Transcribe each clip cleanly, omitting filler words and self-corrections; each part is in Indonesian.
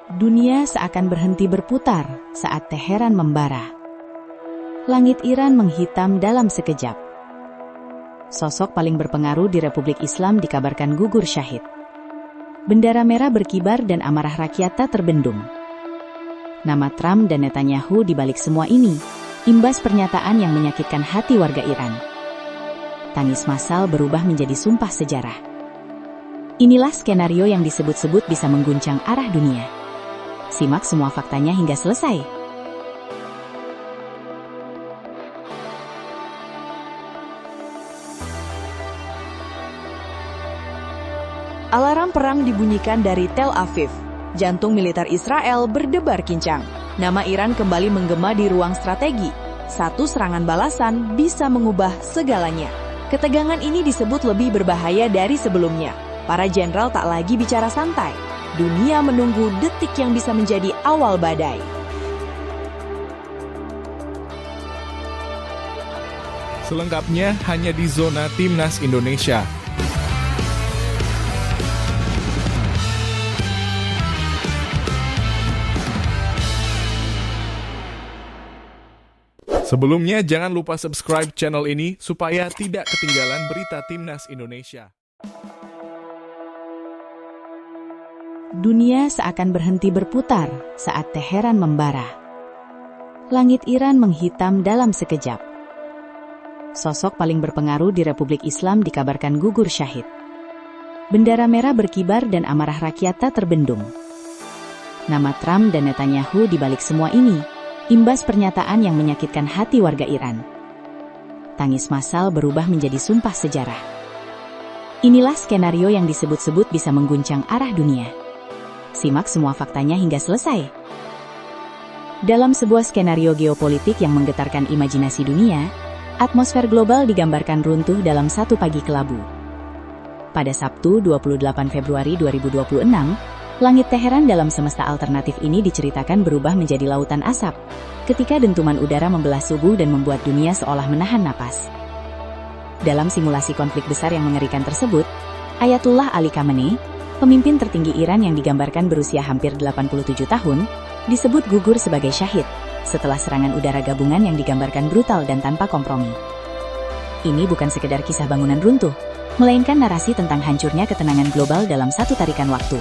Dunia seakan berhenti berputar saat Teheran membara. Langit Iran menghitam dalam sekejap. Sosok paling berpengaruh di Republik Islam dikabarkan gugur syahid. Bendera merah berkibar dan amarah rakyat tak terbendung. Nama Trump dan Netanyahu di balik semua ini, imbas pernyataan yang menyakitkan hati warga Iran. Tangis massal berubah menjadi sumpah sejarah. Inilah skenario yang disebut-sebut bisa mengguncang arah dunia. Simak semua faktanya hingga selesai. Alarm perang dibunyikan dari Tel Aviv. Jantung militer Israel berdebar kincang. Nama Iran kembali menggema di ruang strategi. Satu serangan balasan bisa mengubah segalanya. Ketegangan ini disebut lebih berbahaya dari sebelumnya. Para jenderal tak lagi bicara santai. Dunia menunggu detik yang bisa menjadi awal badai. Selengkapnya hanya di Zona Timnas Indonesia. Sebelumnya jangan lupa subscribe channel ini supaya tidak ketinggalan berita Timnas Indonesia. Dunia seakan berhenti berputar saat Teheran membara. Langit Iran menghitam dalam sekejap. Sosok paling berpengaruh di Republik Islam dikabarkan gugur syahid. Bendera merah berkibar dan amarah rakyat tak terbendung. Nama Trump dan Netanyahu di balik semua ini, imbas pernyataan yang menyakitkan hati warga Iran. Tangis massal berubah menjadi sumpah sejarah. Inilah skenario yang disebut-sebut bisa mengguncang arah dunia. Simak semua faktanya hingga selesai. Dalam sebuah skenario geopolitik yang menggetarkan imajinasi dunia, atmosfer global digambarkan runtuh dalam satu pagi kelabu. Pada Sabtu 28 Februari 2026, langit Teheran dalam semesta alternatif ini diceritakan berubah menjadi lautan asap, ketika dentuman udara membelah subuh dan membuat dunia seolah menahan napas. Dalam simulasi konflik besar yang mengerikan tersebut, Ayatullah Ali Khamenei, pemimpin tertinggi Iran yang digambarkan berusia hampir 87 tahun, disebut gugur sebagai syahid, setelah serangan udara gabungan yang digambarkan brutal dan tanpa kompromi. Ini bukan sekedar kisah bangunan runtuh, melainkan narasi tentang hancurnya ketenangan global dalam satu tarikan waktu.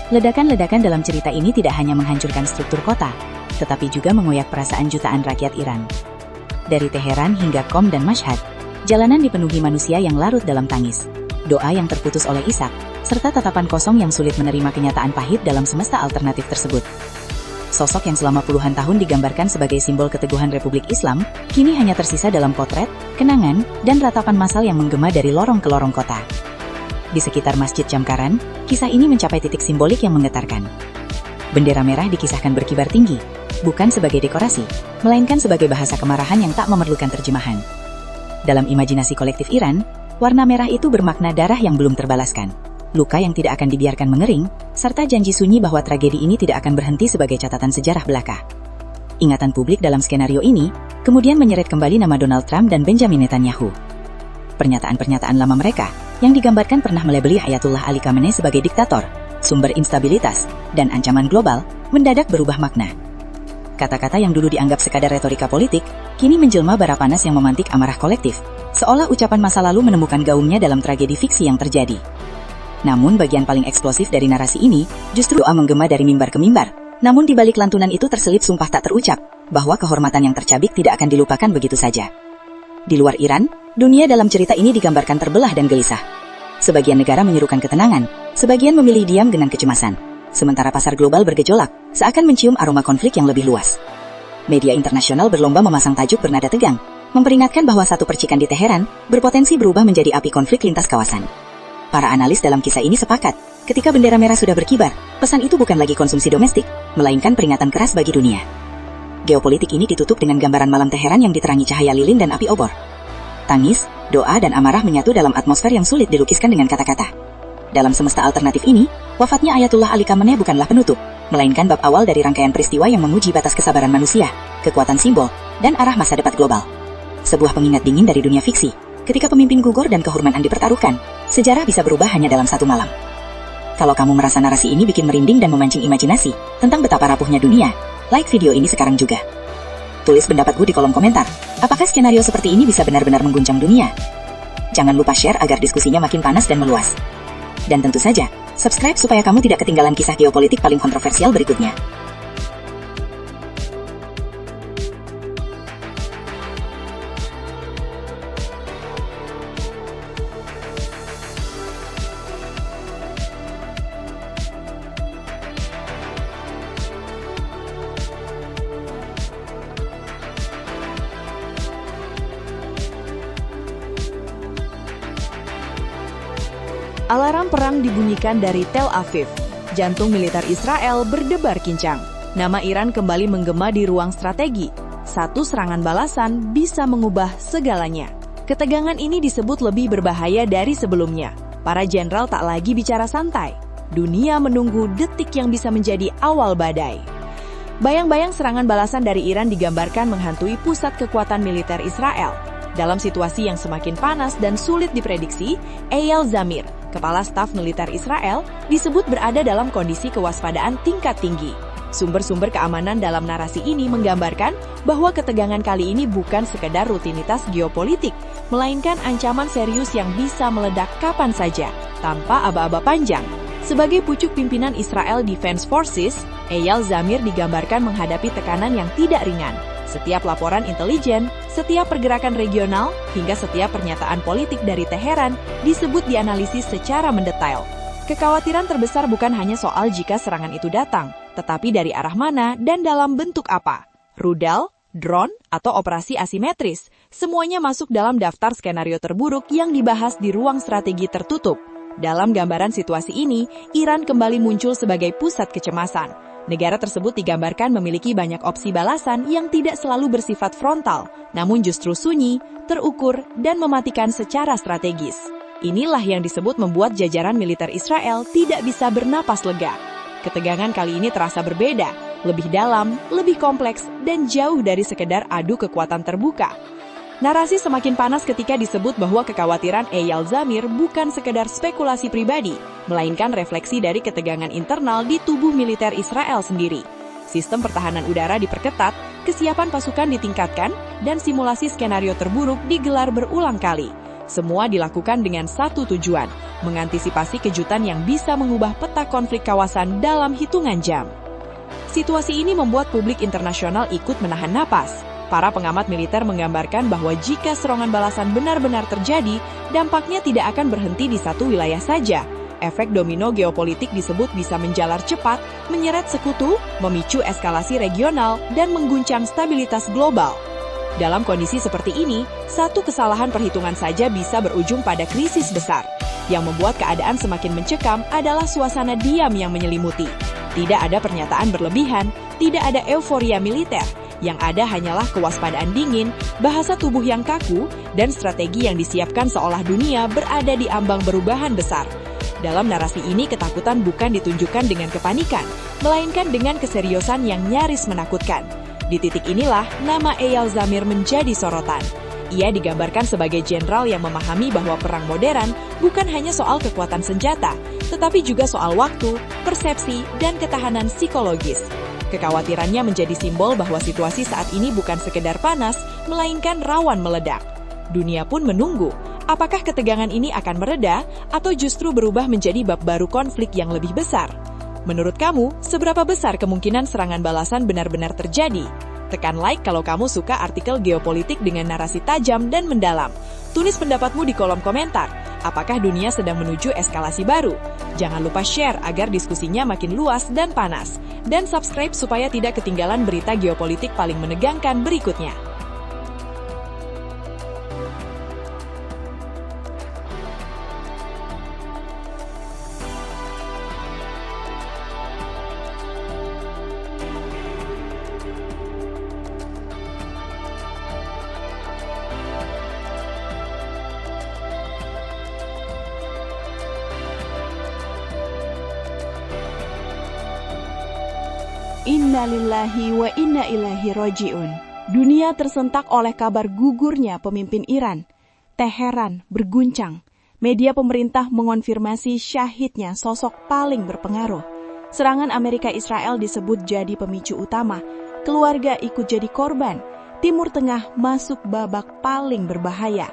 Ledakan-ledakan dalam cerita ini tidak hanya menghancurkan struktur kota, tetapi juga mengoyak perasaan jutaan rakyat Iran. Dari Teheran hingga Qom dan Mashhad, jalanan dipenuhi manusia yang larut dalam tangis, doa yang terputus oleh Ishak, serta tatapan kosong yang sulit menerima kenyataan pahit dalam semesta alternatif tersebut. Sosok yang selama puluhan tahun digambarkan sebagai simbol keteguhan Republik Islam, kini hanya tersisa dalam potret, kenangan, dan ratapan massal yang menggema dari lorong ke lorong kota. Di sekitar Masjid Jamkaran, kisah ini mencapai titik simbolik yang menggetarkan. Bendera merah dikisahkan berkibar tinggi, bukan sebagai dekorasi, melainkan sebagai bahasa kemarahan yang tak memerlukan terjemahan. Dalam imajinasi kolektif Iran, warna merah itu bermakna darah yang belum terbalaskan, luka yang tidak akan dibiarkan mengering, serta janji sunyi bahwa tragedi ini tidak akan berhenti sebagai catatan sejarah belaka. Ingatan publik dalam skenario ini kemudian menyeret kembali nama Donald Trump dan Benjamin Netanyahu. Pernyataan-pernyataan lama mereka yang digambarkan pernah melebeli Ayatullah Ali Khamenei sebagai diktator, sumber instabilitas, dan ancaman global, mendadak berubah makna. Kata-kata yang dulu dianggap sekadar retorika politik, kini menjelma bara panas yang memantik amarah kolektif, seolah ucapan masa lalu menemukan gaungnya dalam tragedi fiksi yang terjadi. Namun bagian paling eksplosif dari narasi ini justru doa menggema dari mimbar ke mimbar. Namun di balik lantunan itu terselip sumpah tak terucap, bahwa kehormatan yang tercabik tidak akan dilupakan begitu saja. Di luar Iran, dunia dalam cerita ini digambarkan terbelah dan gelisah. Sebagian negara menyerukan ketenangan, sebagian memilih diam dengan kecemasan. Sementara pasar global bergejolak, seakan mencium aroma konflik yang lebih luas. Media internasional berlomba memasang tajuk bernada tegang, memperingatkan bahwa satu percikan di Teheran berpotensi berubah menjadi api konflik lintas kawasan. Para analis dalam kisah ini sepakat, ketika bendera merah sudah berkibar, pesan itu bukan lagi konsumsi domestik, melainkan peringatan keras bagi dunia. Geopolitik ini ditutup dengan gambaran malam Teheran yang diterangi cahaya lilin dan api obor. Tangis, doa dan amarah menyatu dalam atmosfer yang sulit dilukiskan dengan kata-kata. Dalam semesta alternatif ini, wafatnya Ayatullah Ali Khamenei bukanlah penutup, melainkan bab awal dari rangkaian peristiwa yang menguji batas kesabaran manusia, kekuatan simbol, dan arah masa depan global. Sebuah pengingat dingin dari dunia fiksi. Ketika pemimpin gugur dan kehormatan dipertaruhkan, sejarah bisa berubah hanya dalam satu malam. Kalau kamu merasa narasi ini bikin merinding dan memancing imajinasi tentang betapa rapuhnya dunia, like video ini sekarang juga. Tulis pendapatmu di kolom komentar. Apakah skenario seperti ini bisa benar-benar mengguncang dunia? Jangan lupa share agar diskusinya makin panas dan meluas. Dan tentu saja, subscribe supaya kamu tidak ketinggalan kisah geopolitik paling kontroversial berikutnya. Alarm perang dibunyikan dari Tel Aviv. Jantung militer Israel berdebar kincang. Nama Iran kembali menggema di ruang strategi. Satu serangan balasan bisa mengubah segalanya. Ketegangan ini disebut lebih berbahaya dari sebelumnya. Para jenderal tak lagi bicara santai. Dunia menunggu detik yang bisa menjadi awal badai. Bayang-bayang serangan balasan dari Iran digambarkan menghantui pusat kekuatan militer Israel. Dalam situasi yang semakin panas dan sulit diprediksi, Eyal Zamir, Kepala Staf Militer Israel, disebut berada dalam kondisi kewaspadaan tingkat tinggi. Sumber-sumber keamanan dalam narasi ini menggambarkan bahwa ketegangan kali ini bukan sekedar rutinitas geopolitik, melainkan ancaman serius yang bisa meledak kapan saja, tanpa aba-aba panjang. Sebagai pucuk pimpinan Israel Defense Forces, Eyal Zamir digambarkan menghadapi tekanan yang tidak ringan. Setiap laporan intelijen, setiap pergerakan regional, hingga setiap pernyataan politik dari Teheran disebut dianalisis secara mendetail. Kekhawatiran terbesar bukan hanya soal jika serangan itu datang, tetapi dari arah mana dan dalam bentuk apa. Rudal, drone, atau operasi asimetris, semuanya masuk dalam daftar skenario terburuk yang dibahas di ruang strategi tertutup. Dalam gambaran situasi ini, Iran kembali muncul sebagai pusat kecemasan. Negara tersebut digambarkan memiliki banyak opsi balasan yang tidak selalu bersifat frontal, namun justru sunyi, terukur, dan mematikan secara strategis. Inilah yang disebut membuat jajaran militer Israel tidak bisa bernapas lega. Ketegangan kali ini terasa berbeda, lebih dalam, lebih kompleks, dan jauh dari sekedar adu kekuatan terbuka. Narasi semakin panas ketika disebut bahwa kekhawatiran Eyal Zamir bukan sekedar spekulasi pribadi, melainkan refleksi dari ketegangan internal di tubuh militer Israel sendiri. Sistem pertahanan udara diperketat, kesiapan pasukan ditingkatkan, dan simulasi skenario terburuk digelar berulang kali. Semua dilakukan dengan satu tujuan, mengantisipasi kejutan yang bisa mengubah peta konflik kawasan dalam hitungan jam. Situasi ini membuat publik internasional ikut menahan napas. Para pengamat militer menggambarkan bahwa jika serangan balasan benar-benar terjadi, dampaknya tidak akan berhenti di satu wilayah saja. Efek domino geopolitik disebut bisa menjalar cepat, menyeret sekutu, memicu eskalasi regional, dan mengguncang stabilitas global. Dalam kondisi seperti ini, satu kesalahan perhitungan saja bisa berujung pada krisis besar. Yang membuat keadaan semakin mencekam adalah suasana diam yang menyelimuti. Tidak ada pernyataan berlebihan, tidak ada euforia militer. Yang ada hanyalah kewaspadaan dingin, bahasa tubuh yang kaku, dan strategi yang disiapkan seolah dunia berada di ambang perubahan besar. Dalam narasi ini, ketakutan bukan ditunjukkan dengan kepanikan, melainkan dengan keseriusan yang nyaris menakutkan. Di titik inilah, nama Eyal Zamir menjadi sorotan. Ia digambarkan sebagai jenderal yang memahami bahwa perang modern bukan hanya soal kekuatan senjata, tetapi juga soal waktu, persepsi, dan ketahanan psikologis. Kekhawatirannya menjadi simbol bahwa situasi saat ini bukan sekedar panas, melainkan rawan meledak. Dunia pun menunggu, apakah ketegangan ini akan mereda atau justru berubah menjadi bab baru konflik yang lebih besar? Menurut kamu, seberapa besar kemungkinan serangan balasan benar-benar terjadi? Tekan like kalau kamu suka artikel geopolitik dengan narasi tajam dan mendalam. Tulis pendapatmu di kolom komentar. Apakah dunia sedang menuju eskalasi baru? Jangan lupa share agar diskusinya makin luas dan panas. Dan subscribe supaya tidak ketinggalan berita geopolitik paling menegangkan berikutnya. Inna lillahi wa inna ilaihi roji'un. Dunia tersentak oleh kabar gugurnya pemimpin Iran. Teheran berguncang. media pemerintah mengonfirmasi syahidnya sosok paling berpengaruh. Serangan Amerika Israel disebut jadi pemicu utama. Keluarga ikut jadi korban. Timur Tengah masuk babak paling berbahaya.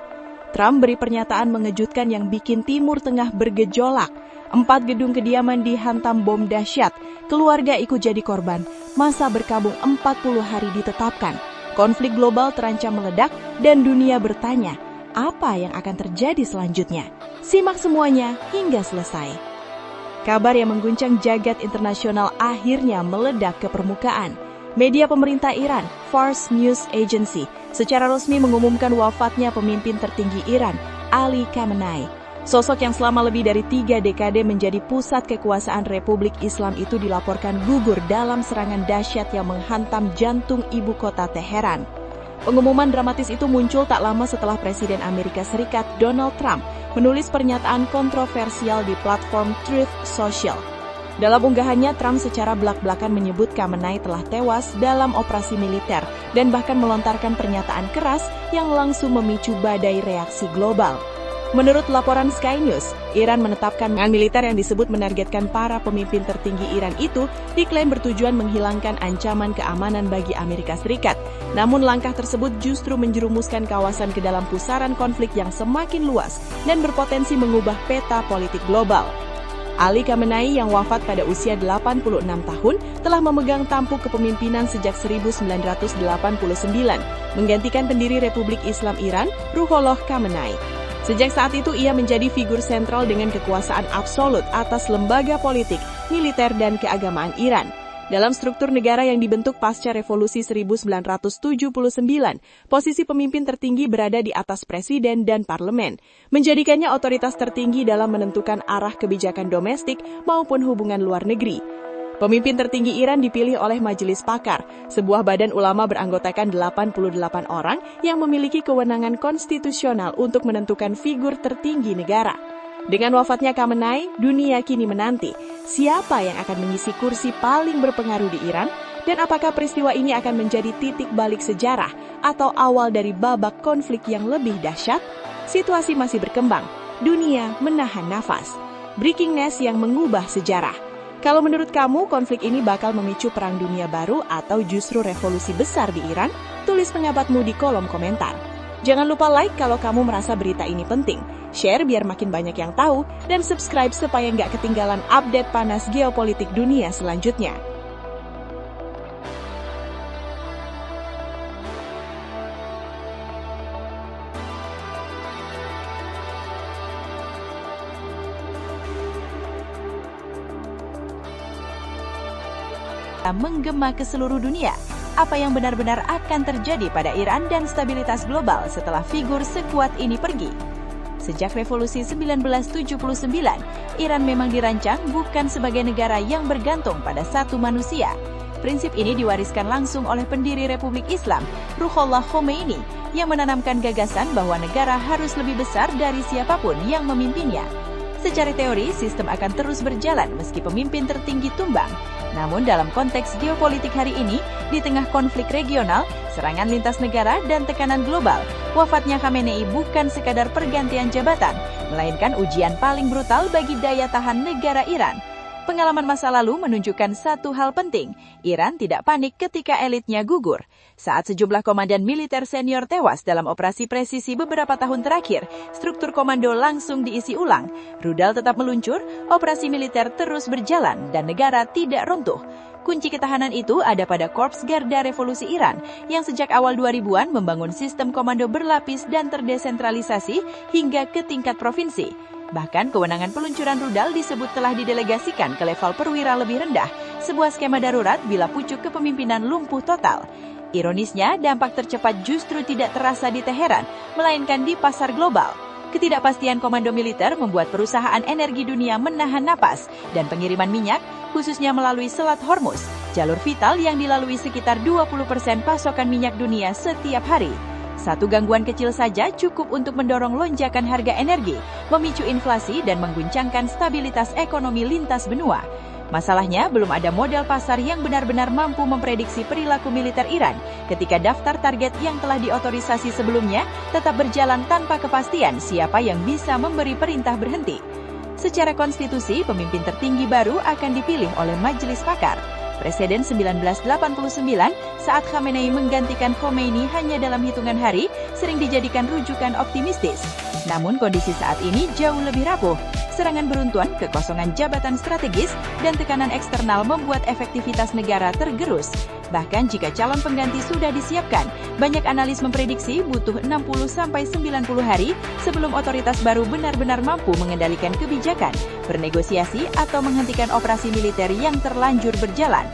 Trump beri pernyataan mengejutkan yang bikin Timur Tengah bergejolak. 4 gedung kediaman dihantam bom dahsyat. Keluarga ikut jadi korban. Masa berkabung 40 hari ditetapkan. Konflik global terancam meledak dan dunia bertanya, apa yang akan terjadi selanjutnya? Simak semuanya hingga selesai. Kabar yang mengguncang jagat internasional akhirnya meledak ke permukaan. Media pemerintah Iran, Fars News Agency, secara resmi mengumumkan wafatnya pemimpin tertinggi Iran, Ali Khamenei. Sosok yang selama lebih dari 3 dekade menjadi pusat kekuasaan Republik Islam itu dilaporkan gugur dalam serangan dahsyat yang menghantam jantung ibu kota Teheran. Pengumuman dramatis itu muncul tak lama setelah Presiden Amerika Serikat Donald Trump menulis pernyataan kontroversial di platform Truth Social. Dalam unggahannya, Trump secara belak-belakan menyebut Khamenei telah tewas dalam operasi militer dan bahkan melontarkan pernyataan keras yang langsung memicu badai reaksi global. Menurut laporan Sky News, Iran menetapkan militer yang disebut menargetkan para pemimpin tertinggi Iran itu diklaim bertujuan menghilangkan ancaman keamanan bagi Amerika Serikat. Namun langkah tersebut justru menjerumuskan kawasan ke dalam pusaran konflik yang semakin luas dan berpotensi mengubah peta politik global. Ali Khamenei yang wafat pada usia 86 tahun telah memegang tampuk kepemimpinan sejak 1989, menggantikan pendiri Republik Islam Iran, Ruhollah Khamenei. Sejak saat itu ia menjadi figur sentral dengan kekuasaan absolut atas lembaga politik, militer, dan keagamaan Iran. Dalam struktur negara yang dibentuk pasca revolusi 1979, posisi pemimpin tertinggi berada di atas presiden dan parlemen, menjadikannya otoritas tertinggi dalam menentukan arah kebijakan domestik maupun hubungan luar negeri. Pemimpin tertinggi Iran dipilih oleh Majelis Pakar, sebuah badan ulama beranggotakan 88 orang yang memiliki kewenangan konstitusional untuk menentukan figur tertinggi negara. Dengan wafatnya Khamenei, dunia kini menanti siapa yang akan mengisi kursi paling berpengaruh di Iran dan apakah peristiwa ini akan menjadi titik balik sejarah atau awal dari babak konflik yang lebih dahsyat? Situasi masih berkembang, dunia menahan nafas. Breaking news yang mengubah sejarah. Kalau menurut kamu, konflik ini bakal memicu perang dunia baru atau justru revolusi besar di Iran? Tulis pendapatmu di kolom komentar. Jangan lupa like kalau kamu merasa berita ini penting. Share biar makin banyak yang tahu, dan subscribe supaya nggak ketinggalan update panas geopolitik dunia selanjutnya. Menggema ke seluruh dunia. Apa yang benar-benar akan terjadi pada Iran dan stabilitas global setelah figur sekuat ini pergi? Sejak revolusi 1979, Iran memang dirancang bukan sebagai negara yang bergantung pada satu manusia. Prinsip ini diwariskan langsung oleh pendiri Republik Islam, Ruhollah Khomeini, yang menanamkan gagasan bahwa negara harus lebih besar dari siapapun yang memimpinnya. Secara teori, sistem akan terus berjalan meski pemimpin tertinggi tumbang. Namun dalam konteks geopolitik hari ini, di tengah konflik regional, serangan lintas negara, dan tekanan global, wafatnya Khamenei bukan sekadar pergantian jabatan, melainkan ujian paling brutal bagi daya tahan negara Iran. Pengalaman masa lalu menunjukkan satu hal penting, Iran tidak panik ketika elitnya gugur. Saat sejumlah komandan militer senior tewas dalam operasi presisi beberapa tahun terakhir, struktur komando langsung diisi ulang. Rudal tetap meluncur, operasi militer terus berjalan, dan negara tidak runtuh. Kunci ketahanan itu ada pada Korps Garda Revolusi Iran, yang sejak awal 2000-an membangun sistem komando berlapis dan terdesentralisasi hingga ke tingkat provinsi. Bahkan kewenangan peluncuran rudal disebut telah didelegasikan ke level perwira lebih rendah, sebuah skema darurat bila pucuk kepemimpinan lumpuh total. Ironisnya, dampak tercepat justru tidak terasa di Teheran, melainkan di pasar global. Ketidakpastian komando militer membuat perusahaan energi dunia menahan napas, dan pengiriman minyak, khususnya melalui Selat Hormuz, jalur vital yang dilalui sekitar 20% pasokan minyak dunia setiap hari. Satu gangguan kecil saja cukup untuk mendorong lonjakan harga energi, memicu inflasi dan mengguncangkan stabilitas ekonomi lintas benua. Masalahnya, belum ada model pasar yang benar-benar mampu memprediksi perilaku militer Iran ketika daftar target yang telah diotorisasi sebelumnya tetap berjalan tanpa kepastian siapa yang bisa memberi perintah berhenti. Secara konstitusi, pemimpin tertinggi baru akan dipilih oleh Majelis Pakar. Presiden 1989 saat Khamenei menggantikan Khomeini hanya dalam hitungan hari sering dijadikan rujukan optimistis. Namun kondisi saat ini jauh lebih rapuh. Serangan beruntun, kekosongan jabatan strategis, dan tekanan eksternal membuat efektivitas negara tergerus. Bahkan jika calon pengganti sudah disiapkan, banyak analis memprediksi butuh 60-90 hari sebelum otoritas baru benar-benar mampu mengendalikan kebijakan, bernegosiasi, atau menghentikan operasi militer yang terlanjur berjalan.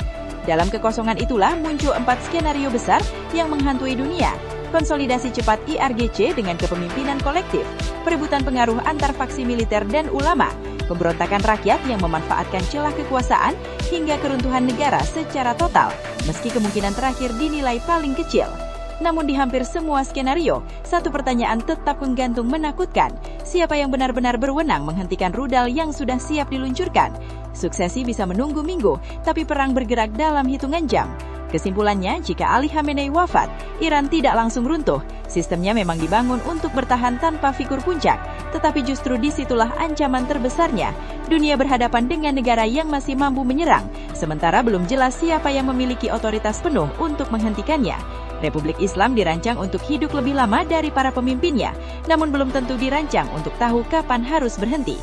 Dalam kekosongan itulah muncul 4 skenario besar yang menghantui dunia. Konsolidasi cepat IRGC dengan kepemimpinan kolektif, perebutan pengaruh antar faksi militer dan ulama, pemberontakan rakyat yang memanfaatkan celah kekuasaan, hingga keruntuhan negara secara total, meski kemungkinan terakhir dinilai paling kecil. Namun di hampir semua skenario, satu pertanyaan tetap menggantung menakutkan. Siapa yang benar-benar berwenang menghentikan rudal yang sudah siap diluncurkan? Suksesi bisa menunggu minggu, tapi perang bergerak dalam hitungan jam. Kesimpulannya, jika Ali Khamenei wafat, Iran tidak langsung runtuh. Sistemnya memang dibangun untuk bertahan tanpa figur puncak, tetapi justru disitulah ancaman terbesarnya. Dunia berhadapan dengan negara yang masih mampu menyerang, sementara belum jelas siapa yang memiliki otoritas penuh untuk menghentikannya. Republik Islam dirancang untuk hidup lebih lama dari para pemimpinnya, namun belum tentu dirancang untuk tahu kapan harus berhenti.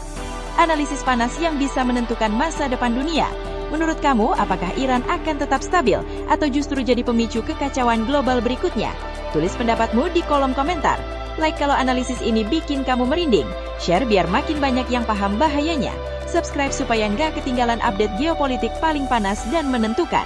Analisis panas yang bisa menentukan masa depan dunia. Menurut kamu, apakah Iran akan tetap stabil atau justru jadi pemicu kekacauan global berikutnya? Tulis pendapatmu di kolom komentar. Like kalau analisis ini bikin kamu merinding. Share biar makin banyak yang paham bahayanya. Subscribe supaya nggak ketinggalan update geopolitik paling panas dan menentukan.